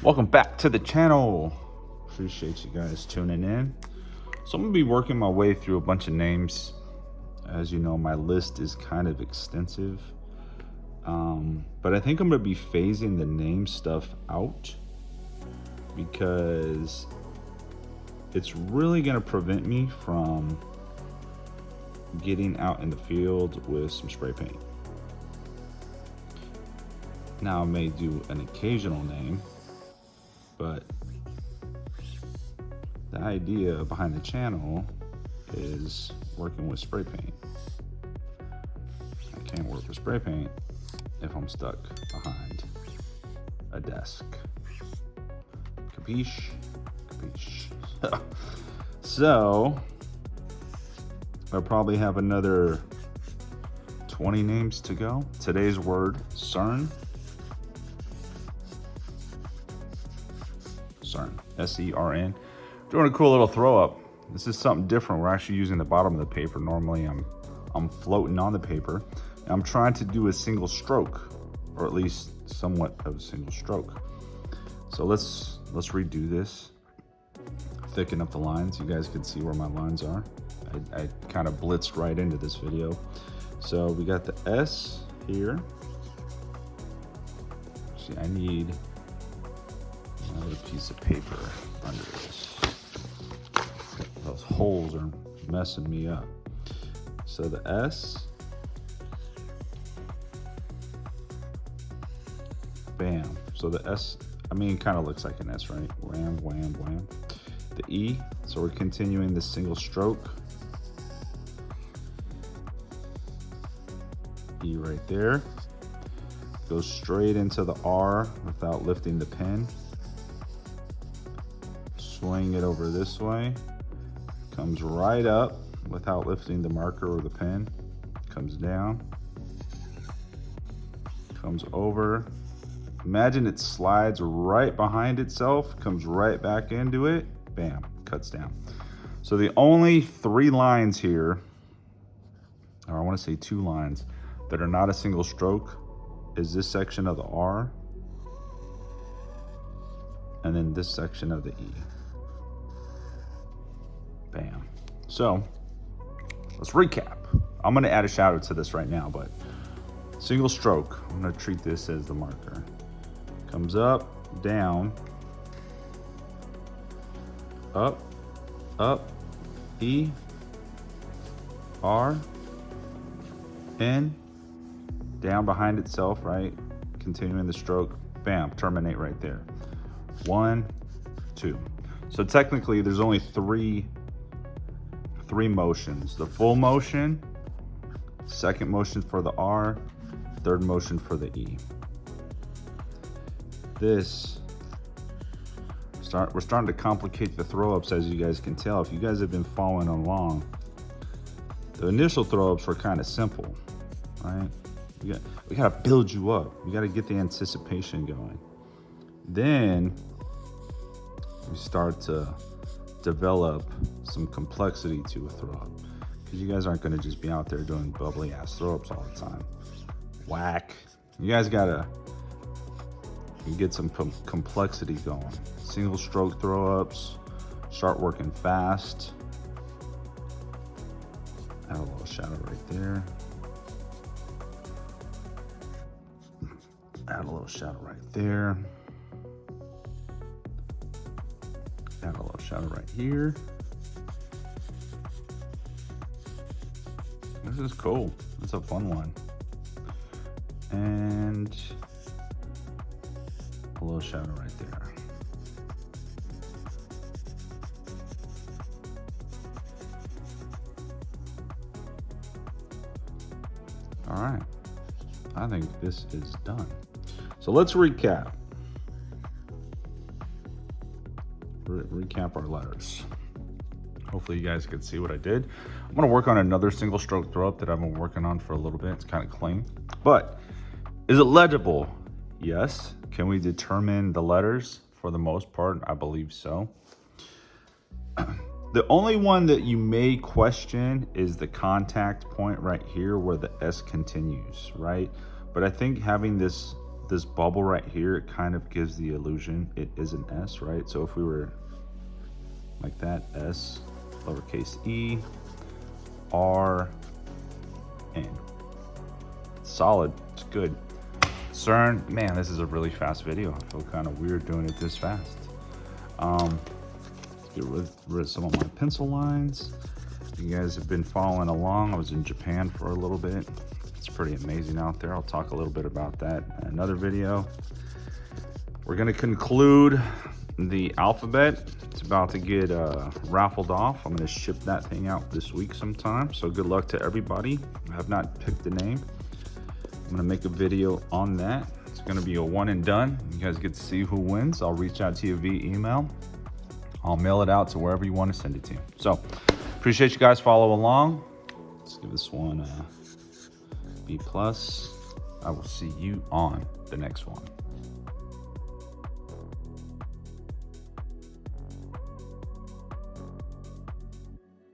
Welcome back to the channel. Appreciate you guys tuning in. So I'm gonna be working my way through a bunch of names. As you know, my list is kind of extensive, but I think I'm gonna be phasing the name stuff out because it's really gonna prevent me from getting out in the field with some spray paint. Now I may do an occasional name, but the idea behind the channel is working with spray paint. I can't work with spray paint if I'm stuck behind a desk. Capiche? Capiche. So I'll probably have another 20 names to go. Today's word, Sern. Sern, S-E-R-N. Doing a cool little throw up. This is something different. We're actually using the bottom of the paper. Normally I'm floating on the paper. And I'm trying to do a single stroke, or at least somewhat of a single stroke. So let's redo this. Thicken up the lines. You guys can see where my lines are. I kind of blitzed right into this video. So we got the S here. See, I need another piece of paper under this. Those holes are messing me up. So the S. Bam. So the S, I mean, kind of looks like an S, right? Wham, wham, wham. The E, so we're continuing this single stroke. E right there. Goes straight into the R without lifting the pen. Swing it over this way. Comes right up without lifting the marker or the pen. Comes down. Comes over. Imagine it slides right behind itself, comes right back into it. Bam, cuts down. So the only 3 lines here, or I want to say 2 lines, that are not a single stroke is this section of the R and then this section of the E. Bam. So let's recap. I'm gonna add a shadow to this right now, but single stroke, I'm gonna treat this as the marker. Comes up, down, up, E, R, N, down behind itself, right? Continuing the stroke, bam, terminate right there. 1, 2. So technically there's only three motions. The full motion, second motion for the R, third motion for the E. We're starting to complicate the throw-ups, as you guys can tell. If you guys have been following along, the initial throw-ups were kind of simple, right? We gotta build you up. We gotta get the anticipation going. Then we start to develop some complexity to a throw-up, because you guys aren't gonna just be out there doing bubbly ass throw-ups all the time. Whack. You guys gotta get some complexity going. Single stroke throw-ups, start working fast. Add a little shadow right there. Add a little shadow right there. Add a little shadow right here. This is cool. It's a fun one. And a little shadow right there. All right. I think this is done. So let's recap. Recap our letters. Hopefully you guys could see what I did. I'm gonna work on another single stroke throw up that I've been working on for a little bit. It's kind of clean, but is it legible? Yes. Can we determine the letters? For the most part, I believe so. The only one that you may question is the contact point right here where the S continues, right? But I think having this this bubble right here, it kind of gives the illusion it is an S, right? So if we were like that, S, lowercase e, R, N. Solid, it's good. Sern, man, this is a really fast video. I feel kind of weird doing it this fast. Let's get rid of some of my pencil lines. You guys have been following along. I was in Japan for a little bit. It's pretty amazing out there. I'll talk a little bit about that in another video. We're gonna conclude the alphabet. It's about to get raffled off. I'm gonna ship that thing out this week sometime. So good luck to everybody. I have not picked the name. I'm gonna make a video on that. It's gonna be a one and done. You guys get to see who wins. I'll reach out to you via email. I'll mail it out to wherever you want to send it to. So appreciate you guys follow along. Let's give this one a B+. I will see you on the next one.